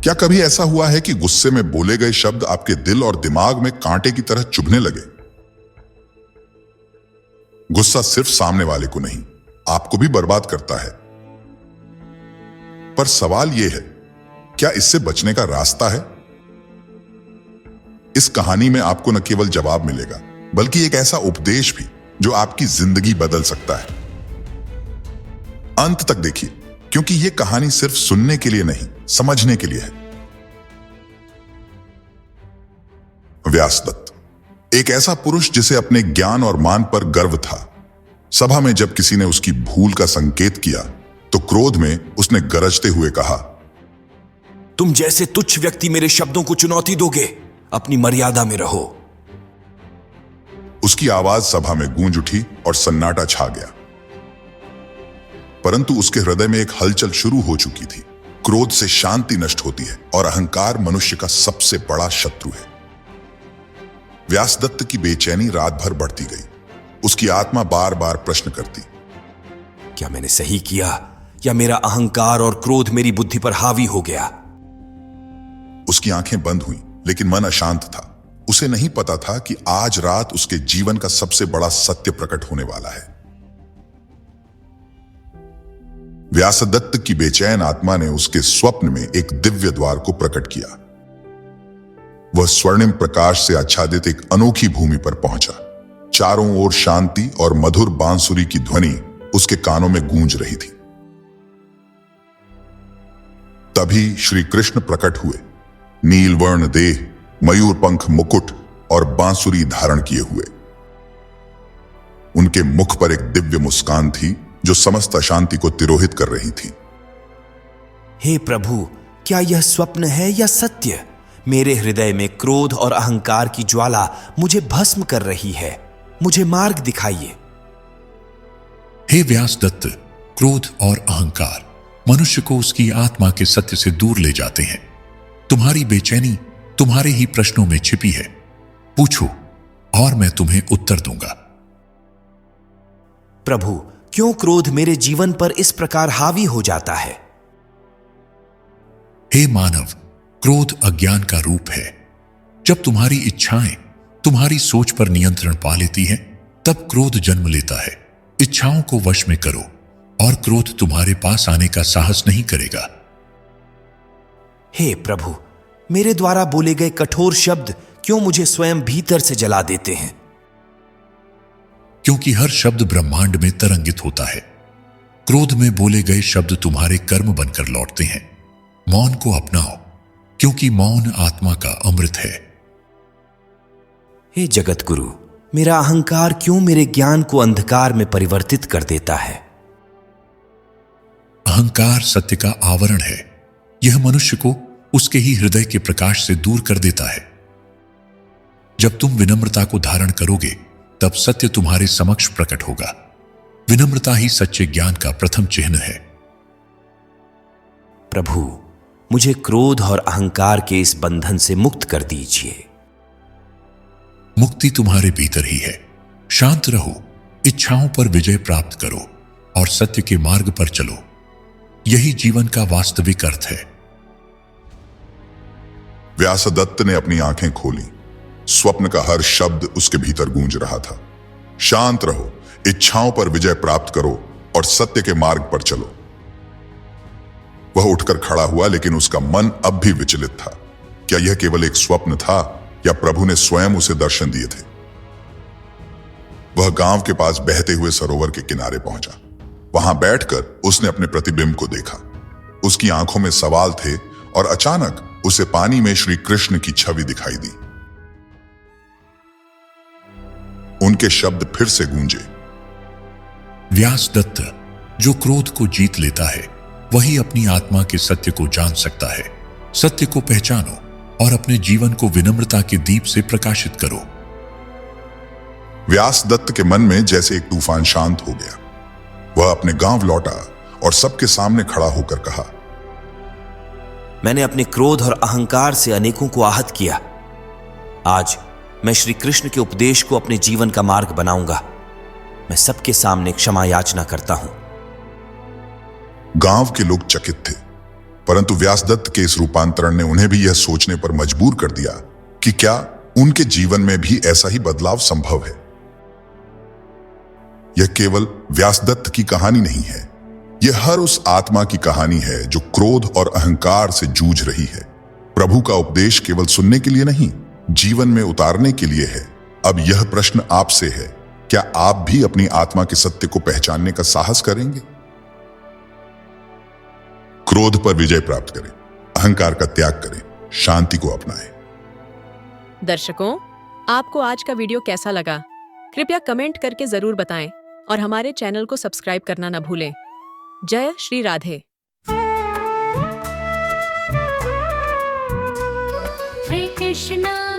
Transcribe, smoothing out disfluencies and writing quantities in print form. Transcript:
क्या कभी ऐसा हुआ है कि गुस्से में बोले गए शब्द आपके दिल और दिमाग में कांटे की तरह चुभने लगे? गुस्सा सिर्फ सामने वाले को नहीं, आपको भी बर्बाद करता है। पर सवाल यह है, क्या इससे बचने का रास्ता है? इस कहानी में आपको न केवल जवाब मिलेगा, बल्कि एक ऐसा उपदेश भी जो आपकी जिंदगी बदल सकता है। अंत तक देखिए, क्योंकि यह कहानी सिर्फ सुनने के लिए नहीं, समझने के लिए है। व्यासदत्त, एक ऐसा पुरुष जिसे अपने ज्ञान और मान पर गर्व था। सभा में जब किसी ने उसकी भूल का संकेत किया तो क्रोध में उसने गरजते हुए कहा, तुम जैसे तुच्छ व्यक्ति मेरे शब्दों को चुनौती दोगे? अपनी मर्यादा में रहो। उसकी आवाज सभा में गूंज उठी और सन्नाटा छा गया। परंतु उसके हृदय में एक हलचल शुरू हो चुकी थी। क्रोध से शांति नष्ट होती है और अहंकार मनुष्य का सबसे बड़ा शत्रु है। व्यासदत्त की बेचैनी रात भर बढ़ती गई। उसकी आत्मा बार बार प्रश्न करती, क्या मैंने सही किया या मेरा अहंकार और क्रोध मेरी बुद्धि पर हावी हो गया? उसकी आंखें बंद हुईं, लेकिन मन अशांत था। उसे नहीं पता था कि आज रात उसके जीवन का सबसे बड़ा सत्य प्रकट होने वाला है। व्यासदत्त की बेचैन आत्मा ने उसके स्वप्न में एक दिव्य द्वार को प्रकट किया। वह स्वर्णिम प्रकाश से आच्छादित एक अनोखी भूमि पर पहुंचा। चारों ओर शांति और मधुर बांसुरी की ध्वनि उसके कानों में गूंज रही थी। तभी श्री कृष्ण प्रकट हुए, नीलवर्ण देह, मयूर पंख मुकुट और बांसुरी धारण किए हुए। उनके मुख पर एक दिव्य मुस्कान थी जो समस्त अशांति को तिरोहित कर रही थी। हे प्रभु, क्या यह स्वप्न है या सत्य? मेरे हृदय में क्रोध और अहंकार की ज्वाला मुझे भस्म कर रही है। मुझे मार्ग दिखाइए। हे व्यासदत्त, क्रोध और अहंकार मनुष्य को उसकी आत्मा के सत्य से दूर ले जाते हैं। तुम्हारी बेचैनी तुम्हारे ही प्रश्नों में छिपी है। पूछो और मैं तुम्हें उत्तर दूंगा। प्रभु, क्यों क्रोध मेरे जीवन पर इस प्रकार हावी हो जाता है? हे मानव, क्रोध अज्ञान का रूप है। जब तुम्हारी इच्छाएं तुम्हारी सोच पर नियंत्रण पा लेती हैं, तब क्रोध जन्म लेता है। इच्छाओं को वश में करो और क्रोध तुम्हारे पास आने का साहस नहीं करेगा। हे प्रभु, मेरे द्वारा बोले गए कठोर शब्द क्यों मुझे स्वयं भीतर से जला देते हैं? क्योंकि हर शब्द ब्रह्मांड में तरंगित होता है। क्रोध में बोले गए शब्द तुम्हारे कर्म बनकर लौटते हैं। मौन को अपनाओ, क्योंकि मौन आत्मा का अमृत है। हे जगत गुरु, मेरा अहंकार क्यों मेरे ज्ञान को अंधकार में परिवर्तित कर देता है? अहंकार सत्य का आवरण है। यह मनुष्य को उसके ही हृदय के प्रकाश से दूर कर देता है। जब तुम विनम्रता को धारण करोगे, तब सत्य तुम्हारे समक्ष प्रकट होगा। विनम्रता ही सच्चे ज्ञान का प्रथम चिन्ह है। प्रभु, मुझे क्रोध और अहंकार के इस बंधन से मुक्त कर दीजिए। मुक्ति तुम्हारे भीतर ही है। शांत रहो, इच्छाओं पर विजय प्राप्त करो और सत्य के मार्ग पर चलो। यही जीवन का वास्तविक अर्थ है। व्यासदत्त ने अपनी आंखें खोली। स्वप्न का हर शब्द उसके भीतर गूंज रहा था। शांत रहो, इच्छाओं पर विजय प्राप्त करो और सत्य के मार्ग पर चलो। वह उठकर खड़ा हुआ, लेकिन उसका मन अब भी विचलित था। क्या यह केवल एक स्वप्न था या प्रभु ने स्वयं उसे दर्शन दिए थे? वह गांव के पास बहते हुए सरोवर के किनारे पहुंचा। वहां बैठकर उसने अपने प्रतिबिंब को देखा। उसकी आंखों में सवाल थे और अचानक उसे पानी में श्री कृष्ण की छवि दिखाई दी। उनके शब्द फिर से गूंजे, व्यासदत्त, जो क्रोध को जीत लेता है वही अपनी आत्मा के सत्य को जान सकता है। सत्य को पहचानो और अपने जीवन को विनम्रता के दीप से प्रकाशित करो। व्यासदत्त के मन में जैसे एक तूफान शांत हो गया। वह अपने गांव लौटा और सबके सामने खड़ा होकर कहा, मैंने अपने क्रोध और अहंकार से अनेकों को आहत किया। आज मैं श्री कृष्ण के उपदेश को अपने जीवन का मार्ग बनाऊंगा। मैं सबके सामने क्षमा याचना करता हूं। गांव के लोग चकित थे। परंतु व्यासदत्त के इस रूपांतरण ने उन्हें भी यह सोचने पर मजबूर कर दिया कि क्या उनके जीवन में भी ऐसा ही बदलाव संभव है। यह केवल व्यासदत्त की कहानी नहीं है, यह हर उस आत्मा की कहानी है जो क्रोध और अहंकार से जूझ रही है। प्रभु का उपदेश केवल सुनने के लिए नहीं, जीवन में उतारने के लिए है। अब यह प्रश्न आपसे है, क्या आप भी अपनी आत्मा के सत्य को पहचानने का साहस करेंगे? क्रोध पर विजय प्राप्त करें, अहंकार का त्याग करें, शांति को अपनाएं। दर्शकों, आपको आज का वीडियो कैसा लगा? कृपया कमेंट करके जरूर बताएं और हमारे चैनल को सब्सक्राइब करना न भूलें। जय श्री राधे। Hare Krishna